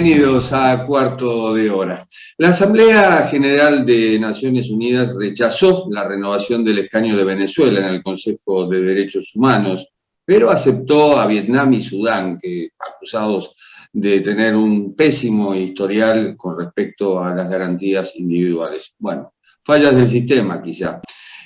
Bienvenidos a Cuarto de Hora. La Asamblea General de Naciones Unidas rechazó la renovación del escaño de Venezuela en el Consejo de Derechos Humanos, pero aceptó a Vietnam y Sudán, que acusados de tener un pésimo historial con respecto a las garantías individuales. Bueno, fallas del sistema quizá.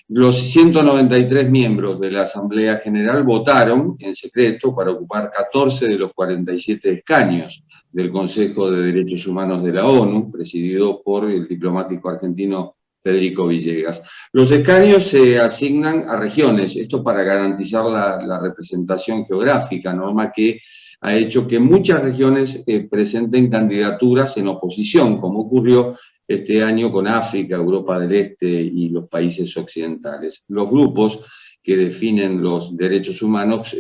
Los 193 miembros de la Asamblea General votaron en secreto para ocupar 14 de los 47 escaños del Consejo de Derechos Humanos de la ONU, presidido por el diplomático argentino Federico Villegas. Los escaños se asignan a regiones, esto para garantizar la representación geográfica, norma que ha hecho que muchas regiones presenten candidaturas en oposición, como ocurrió este año con África, Europa del Este y los países occidentales. Los grupos que definen los derechos humanos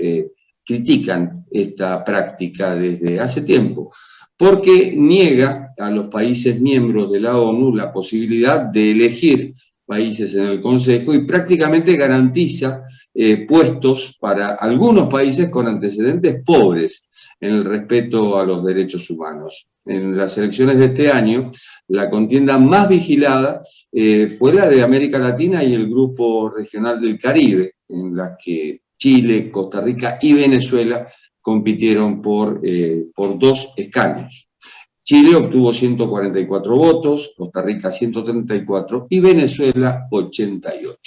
critican esta práctica desde hace tiempo, porque niega a los países miembros de la ONU la posibilidad de elegir países en el Consejo y prácticamente garantiza puestos para algunos países con antecedentes pobres en el respeto a los derechos humanos. En las elecciones de este año, la contienda más vigilada fue la de América Latina y el Grupo Regional del Caribe, en las que Chile, Costa Rica y Venezuela compitieron por 2 escaños. Chile obtuvo 144 votos, Costa Rica 134 y Venezuela 88.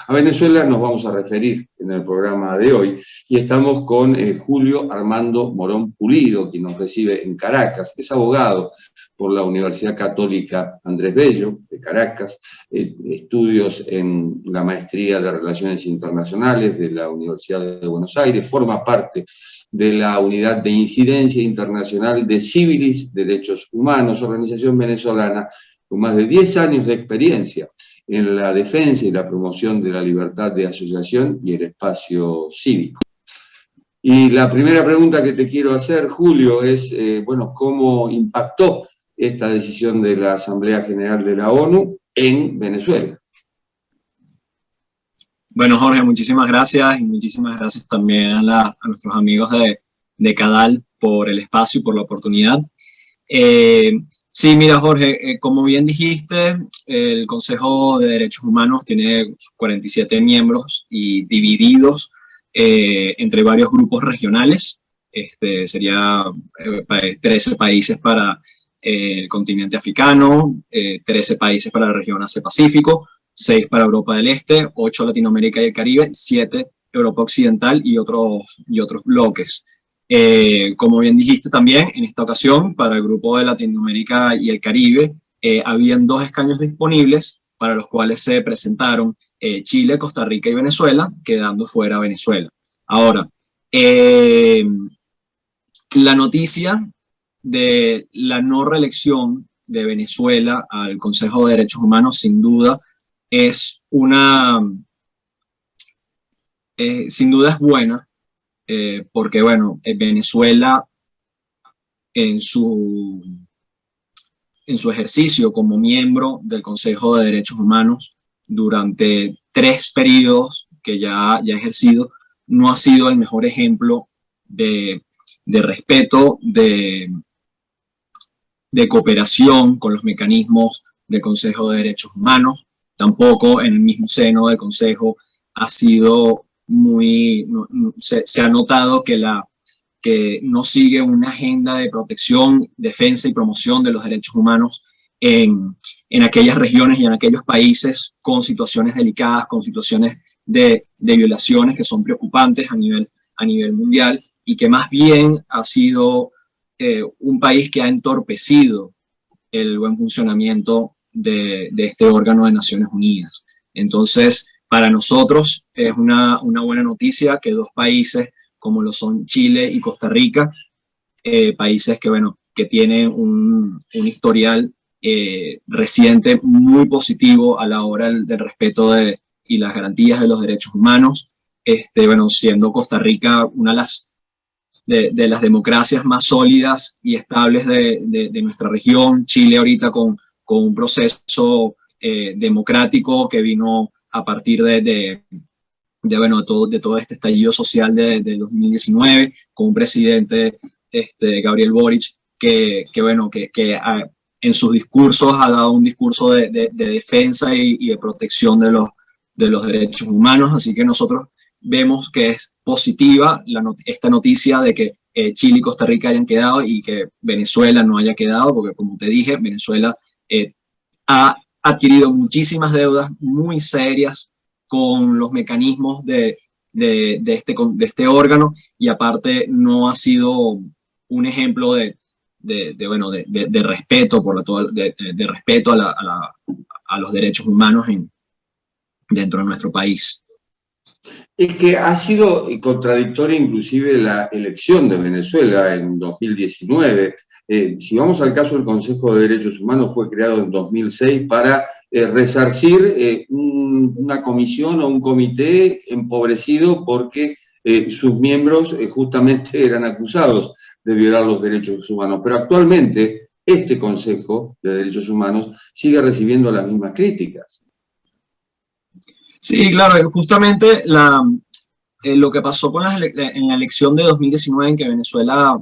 A Venezuela nos vamos a referir en el programa de hoy y estamos con Julio Armando Morón Pulido, quien nos recibe en Caracas. Es abogado por la Universidad Católica Andrés Bello de Caracas, estudios en la maestría de Relaciones Internacionales de la Universidad de Buenos Aires, forma parte de la Unidad de Incidencia Internacional de Civilis Derechos Humanos, organización venezolana con más de 10 años de experiencia en la defensa y la promoción de la libertad de asociación y el espacio cívico. Y la primera pregunta que te quiero hacer, Julio, es, bueno, ¿cómo impactó esta decisión de la Asamblea General de la ONU en Venezuela? Bueno, Jorge, muchísimas gracias y muchísimas gracias también a nuestros amigos de CADAL por el espacio y por la oportunidad. Sí, mira, Jorge, como bien dijiste, el Consejo de Derechos Humanos tiene 47 miembros y divididos entre varios grupos regionales. Sería 13 países para el continente africano, 13 países para la región Asia-Pacífico, 6 para Europa del Este, 8 Latinoamérica y el Caribe, 7 Europa Occidental y otros bloques. Como bien dijiste también, en esta ocasión, para el grupo de Latinoamérica y el Caribe, habían 2 escaños disponibles para los cuales se presentaron Chile, Costa Rica y Venezuela, quedando fuera Venezuela. Ahora, la noticia de la no reelección de Venezuela al Consejo de Derechos Humanos, sin duda, es buena, porque, bueno, Venezuela en su ejercicio como miembro del Consejo de Derechos Humanos durante 3 periodos que ya ha ejercido, no ha sido el mejor ejemplo de respeto, de cooperación con los mecanismos del Consejo de Derechos Humanos. Tampoco en el mismo seno del Consejo ha sido se ha notado que no sigue una agenda de protección, defensa y promoción de los derechos humanos en aquellas regiones y en aquellos países con situaciones delicadas, con situaciones de violaciones que son preocupantes a nivel mundial, y que más bien ha sido un país que ha entorpecido el buen funcionamiento de este órgano de Naciones Unidas. Entonces, para nosotros es una buena noticia que 2 países como lo son Chile y Costa Rica, países que tienen un historial reciente muy positivo a la hora del respeto y las garantías de los derechos humanos, siendo Costa Rica una de las democracias más sólidas y estables de nuestra región. Chile ahorita con un proceso democrático que vino a partir de todo este estallido social de 2019, con un presidente, Gabriel Boric, bueno, en sus discursos ha dado un discurso de defensa y de protección de los derechos humanos, así que nosotros vemos que es positiva esta noticia de que Chile y Costa Rica hayan quedado y que Venezuela no haya quedado, porque como te dije, Venezuela ha adquirido muchísimas deudas muy serias con los mecanismos de este órgano, y aparte no ha sido un ejemplo de respeto de respeto a los derechos humanos dentro de nuestro país. Es que ha sido contradictoria inclusive la elección de Venezuela en 2019. Si vamos al caso del Consejo de Derechos Humanos, fue creado en 2006 para resarcir una comisión o un comité empobrecido porque sus miembros justamente eran acusados de violar los derechos humanos. Pero actualmente este Consejo de Derechos Humanos sigue recibiendo las mismas críticas. Sí, claro, justamente lo que pasó en la elección de 2019 en que Venezuela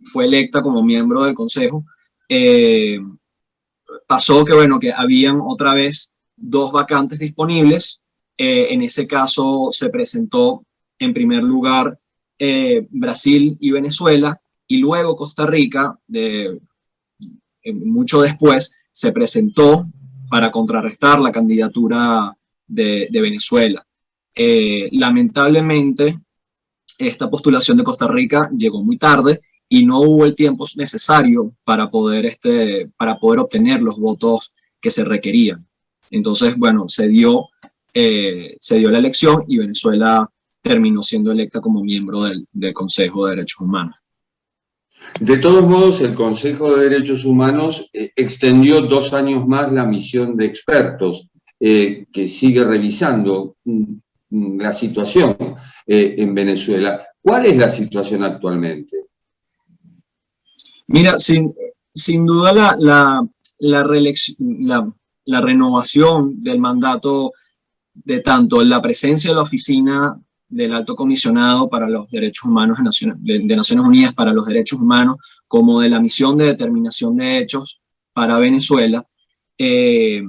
fue electa como miembro del Consejo, pasó que, bueno, que habían otra vez 2 vacantes disponibles. En ese caso se presentó en primer lugar Brasil y Venezuela, y luego Costa Rica, mucho después, se presentó para contrarrestar la candidatura de Venezuela. Lamentablemente, esta postulación de Costa Rica llegó muy tarde y no hubo el tiempo necesario para poder obtener los votos que se requerían. Entonces, bueno, se dio la elección y Venezuela terminó siendo electa como miembro del Consejo de Derechos Humanos. De todos modos, el Consejo de Derechos Humanos extendió 2 años más la misión de expertos que sigue revisando la situación en Venezuela. ¿Cuál es la situación actualmente? Mira, sin duda la renovación del mandato de tanto la presencia de la oficina del Alto Comisionado para los Derechos Humanos de Naciones Unidas para los Derechos Humanos, como de la misión de determinación de hechos para Venezuela, que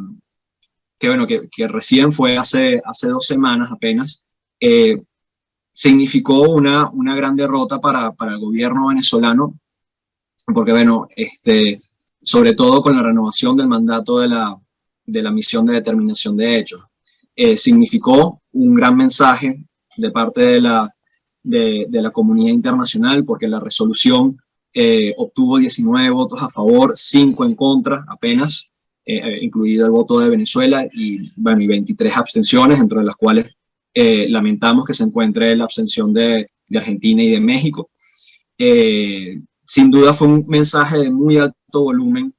recién fue hace 2 semanas apenas, significó una gran derrota para el gobierno venezolano, porque, bueno, sobre todo con la renovación del mandato de la misión de determinación de hechos, significó un gran mensaje de parte de la comunidad internacional, porque la resolución obtuvo 19 votos a favor, 5 en contra apenas, incluido el voto de Venezuela, y 23 abstenciones, entre las cuales lamentamos que se encuentre la abstención de Argentina y de México. Sin duda fue un mensaje de muy alto volumen,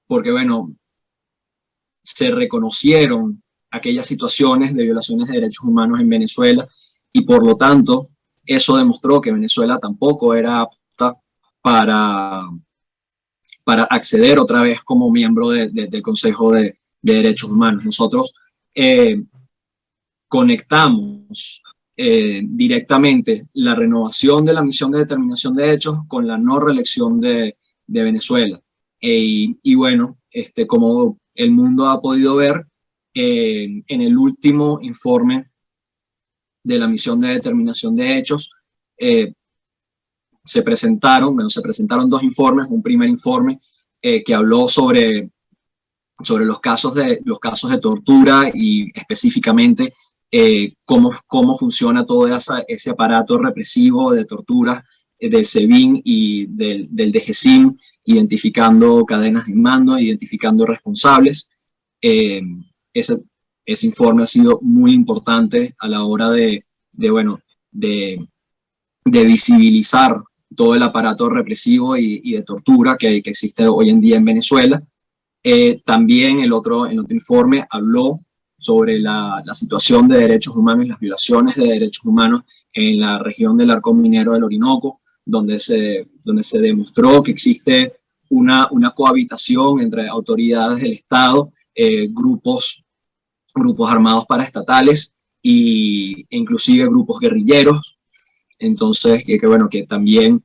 porque, bueno, se reconocieron aquellas situaciones de violaciones de derechos humanos en Venezuela, y por lo tanto eso demostró que Venezuela tampoco era apta para acceder otra vez como miembro del Consejo de Derechos Humanos. Nosotros conectamos directamente la renovación de la misión de determinación de hechos con la no reelección de Venezuela. Y bueno, como el mundo ha podido ver, en el último informe de la misión de determinación de hechos, se presentaron 2 informes. Un primer informe que habló sobre los casos de tortura, y específicamente cómo funciona todo ese aparato represivo de tortura del SEBIN y del DGCIM, identificando cadenas de mando, identificando responsables. Ese informe ha sido muy importante a la hora de visibilizar todo el aparato represivo y de tortura que existe hoy en día en Venezuela. También el otro informe habló sobre la situación de derechos humanos y las violaciones de derechos humanos en la región del Arco Minero del Orinoco, donde se demostró que existe una cohabitación entre autoridades del Estado, grupos armados paraestatales e inclusive grupos guerrilleros. Entonces, bueno, que también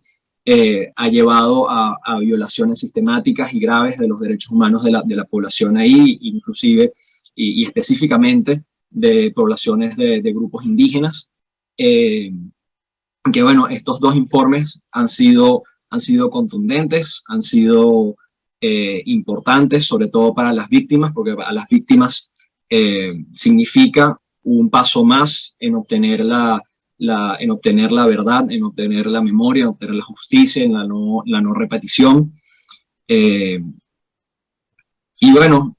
ha llevado a violaciones sistemáticas y graves de los derechos humanos de la población ahí, inclusive y específicamente de poblaciones de grupos indígenas. Que bueno, estos dos informes han sido contundentes, han sido importantes, sobre todo para las víctimas, porque a las víctimas significa un paso más en obtener en obtener la verdad, en obtener la memoria, en obtener la justicia, en la no repetición. Y bueno,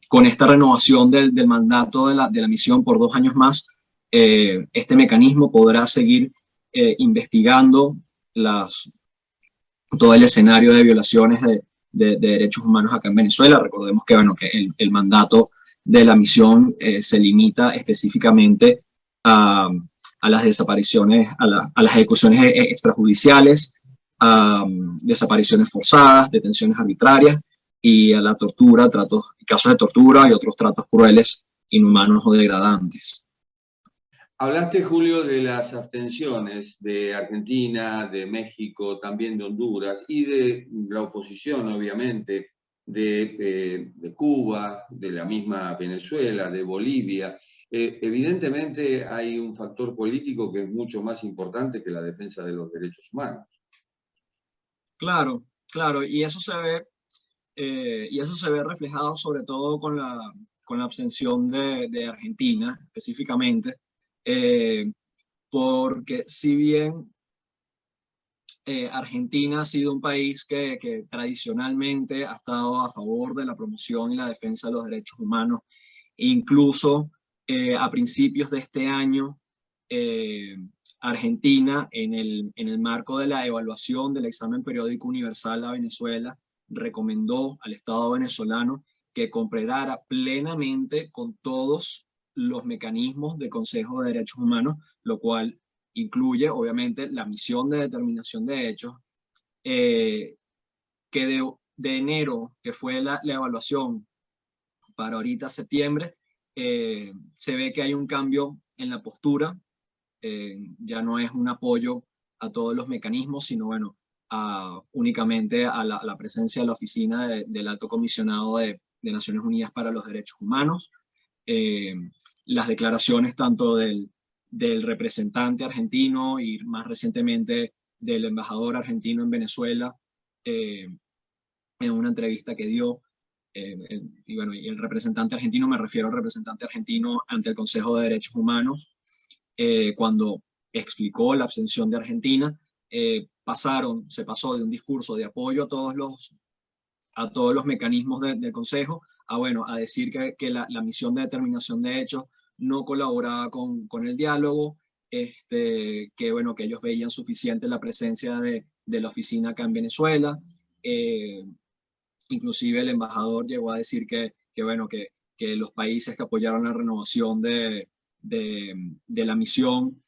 con esta renovación del mandato de la misión por 2 años más, este mecanismo podrá seguir investigando todo el escenario de violaciones de derechos humanos acá en Venezuela. Recordemos que, bueno, que el mandato de la misión se limita específicamente a las desapariciones, a las ejecuciones extrajudiciales, a desapariciones forzadas, detenciones arbitrarias y a la tortura, casos de tortura y otros tratos crueles, inhumanos o degradantes. Hablaste, Julio, de las abstenciones de Argentina, de México, también de Honduras y de la oposición, obviamente, de Cuba, de la misma Venezuela, de Bolivia. Evidentemente hay un factor político que es mucho más importante que la defensa de los derechos humanos. Claro, claro, y eso se ve reflejado sobre todo con la abstención de Argentina, específicamente, porque si bien Argentina ha sido un país que tradicionalmente ha estado a favor de la promoción y la defensa de los derechos humanos, incluso a principios de este año, Argentina, en el marco de la evaluación del examen periódico universal a Venezuela, recomendó al Estado venezolano que cooperara plenamente con todos los mecanismos del Consejo de Derechos Humanos, lo cual incluye, obviamente, la misión de determinación de hechos, que de enero, que fue la evaluación, para ahorita septiembre, se ve que hay un cambio en la postura. Ya no es un apoyo a todos los mecanismos, sino bueno, únicamente a la presencia de la oficina del Alto Comisionado de Naciones Unidas para los Derechos Humanos. Las declaraciones tanto del representante argentino y más recientemente del embajador argentino en Venezuela, en una entrevista que dio, y bueno, y el representante argentino, me refiero al representante argentino ante el Consejo de Derechos Humanos, cuando explicó la abstención de Argentina, se pasó de un discurso de apoyo a todos los mecanismos del Consejo a decir que la misión de determinación de hechos no colaboraba con el diálogo, que bueno, que ellos veían suficiente la presencia de la oficina acá en Venezuela. Inclusive el embajador llegó a decir que los países que apoyaron la renovación de la misión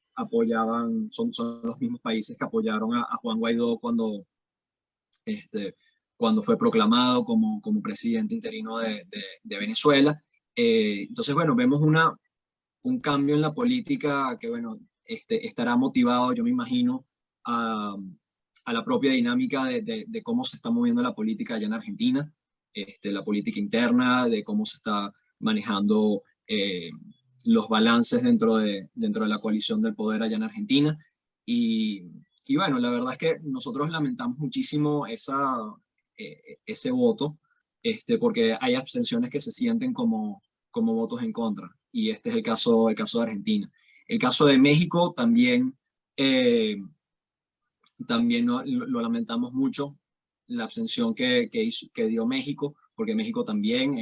son los mismos países que apoyaron a Juan Guaidó cuando fue proclamado como presidente interino de Venezuela. Entonces, bueno, vemos un cambio en la política que, bueno, estará motivado, yo me imagino, a la propia dinámica de cómo se está moviendo la política allá en Argentina, la política interna, de cómo se está manejando los balances dentro de la coalición del poder allá en Argentina. Y bueno, la verdad es que nosotros lamentamos muchísimo ese voto, porque hay abstenciones que se sienten como votos en contra, y este es el caso de Argentina. El caso de México también lo lamentamos mucho, la abstención que dio México, porque México también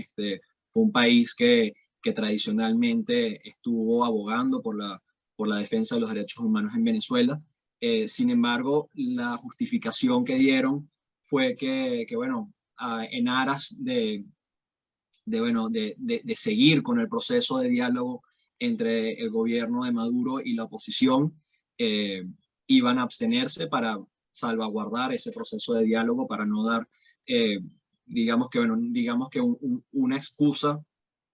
fue un país que tradicionalmente estuvo abogando por la defensa de los derechos humanos en Venezuela. Sin embargo, la justificación que dieron fue que bueno, en aras de seguir con el proceso de diálogo entre el gobierno de Maduro y la oposición, iban a abstenerse para salvaguardar ese proceso de diálogo, para no dar, digamos que una excusa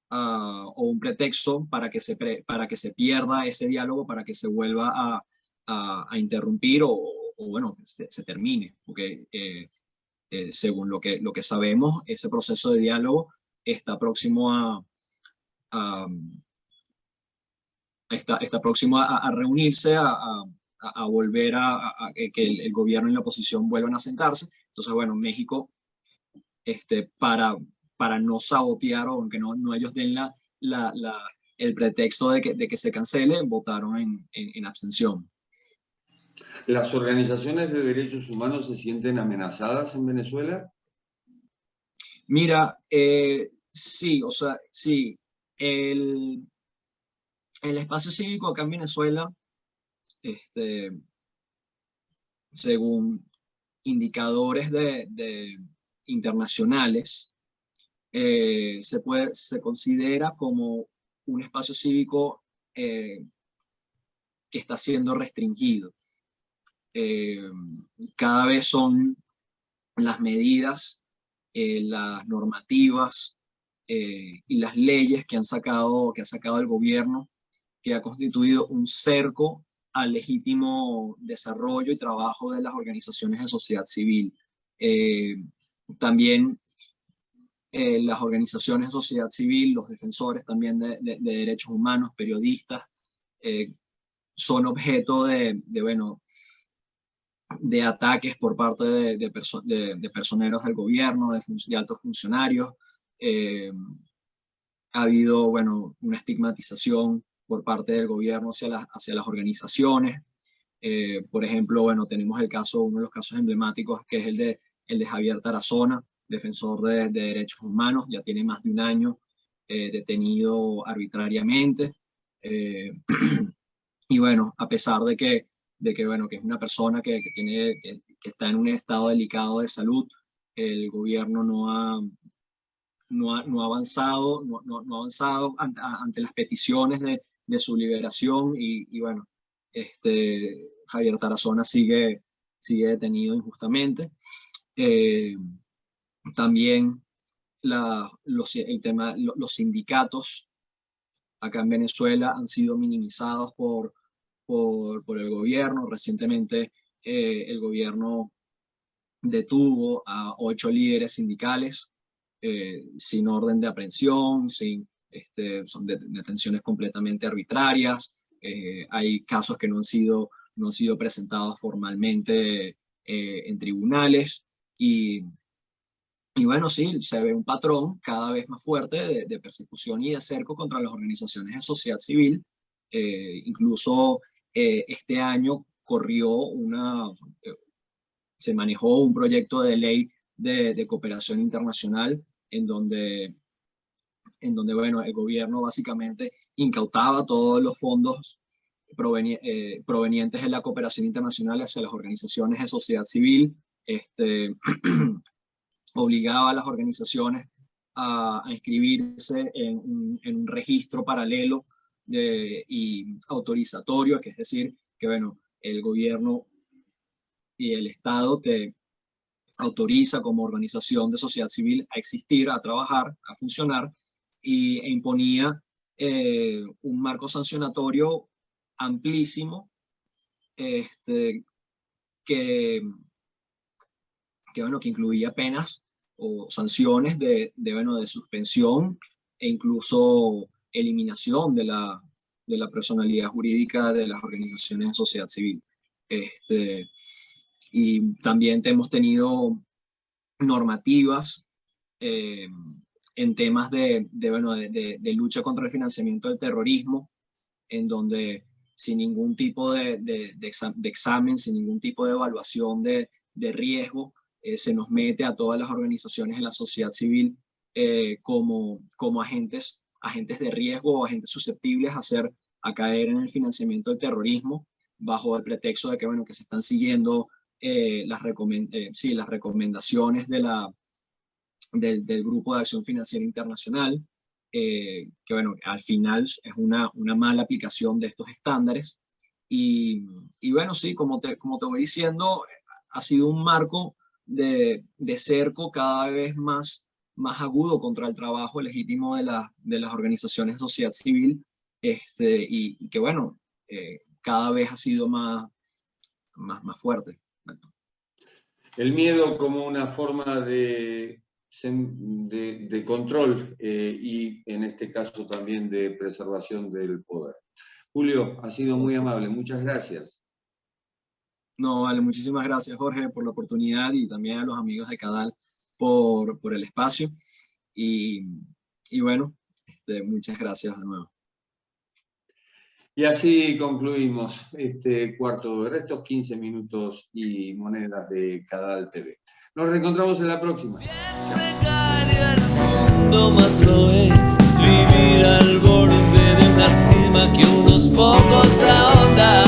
o un pretexto para que se pierda ese diálogo, para que se vuelva a interrumpir o bueno, se termine, porque según lo que sabemos, ese proceso de diálogo está próximo a, está próximo a reunirse, a volver a que el gobierno y la oposición vuelvan a sentarse. Entonces, bueno, México, para no sabotear o aunque no ellos den el pretexto de que se cancele, votaron en abstención. ¿Las organizaciones de derechos humanos se sienten amenazadas en Venezuela? Mira, sí, o sea, sí, el espacio cívico acá en Venezuela, según indicadores internacionales, se considera como un espacio cívico que está siendo restringido. Cada vez son las medidas, las normativas y las leyes que ha sacado el gobierno, que ha constituido un cerco al legítimo desarrollo y trabajo de las organizaciones de sociedad civil. También las organizaciones de sociedad civil, los defensores también de derechos humanos, periodistas, son objeto bueno, de ataques por parte de personeros del gobierno, de altos funcionarios. Ha habido, bueno, una estigmatización por parte del gobierno hacia las organizaciones. Por ejemplo, bueno, tenemos uno de los casos emblemáticos, que es el de Javier Tarazona, defensor de derechos humanos. Ya tiene más de un año detenido arbitrariamente. Y bueno, a pesar de que bueno, que es una persona que está en un estado delicado de salud, el gobierno no ha avanzado, no ha avanzado ante las peticiones de su liberación y bueno, Javier Tarazona sigue detenido injustamente. También los sindicatos acá en Venezuela han sido minimizados por el gobierno. Recientemente el gobierno detuvo a 8 líderes sindicales sin orden de aprehensión, son detenciones completamente arbitrarias. Hay casos que no han sido presentados formalmente en tribunales y bueno, sí, se ve un patrón cada vez más fuerte de persecución y de cerco contra las organizaciones de sociedad civil. Incluso este año se manejó un proyecto de ley de cooperación internacional en donde bueno, el gobierno básicamente incautaba todos los fondos provenientes de la cooperación internacional hacia las organizaciones de sociedad civil. Obligaba a las organizaciones a inscribirse en un registro paralelo y autorizatorio, que es decir, que bueno, el gobierno y el Estado te autoriza como organización de sociedad civil a existir, a trabajar, a funcionar, e imponía un marco sancionatorio amplísimo que incluía penas o sanciones de suspensión e incluso eliminación de la personalidad jurídica de las organizaciones de sociedad civil. Y también hemos tenido normativas en temas de lucha contra el financiamiento del terrorismo, en donde sin ningún tipo de examen, sin ningún tipo de evaluación de riesgo, se nos mete a todas las organizaciones de la sociedad civil como agentes de riesgo o agentes susceptibles a caer en el financiamiento del terrorismo, bajo el pretexto de que, bueno, que se están siguiendo las recomendaciones del Grupo de Acción Financiera Internacional, que bueno, al final es una mala aplicación de estos estándares. Y bueno, sí, como te voy diciendo, ha sido un marco de cerco cada vez más agudo contra el trabajo legítimo de las organizaciones de sociedad civil, y que bueno, cada vez ha sido más más fuerte. El miedo como una forma de control y en este caso también de preservación del poder. Julio, ha sido muy amable, muchas gracias. No, vale, muchísimas gracias, Jorge, por la oportunidad y también a los amigos de Cadal por el espacio. Y bueno, muchas gracias de nuevo. Y así concluimos este cuarto de estos 15 minutos y monedas de Cadal TV. Nos reencontramos en la próxima. Siempre cambia el mundo, más lo es vivir al borde de una cima que unos pocos ahondan.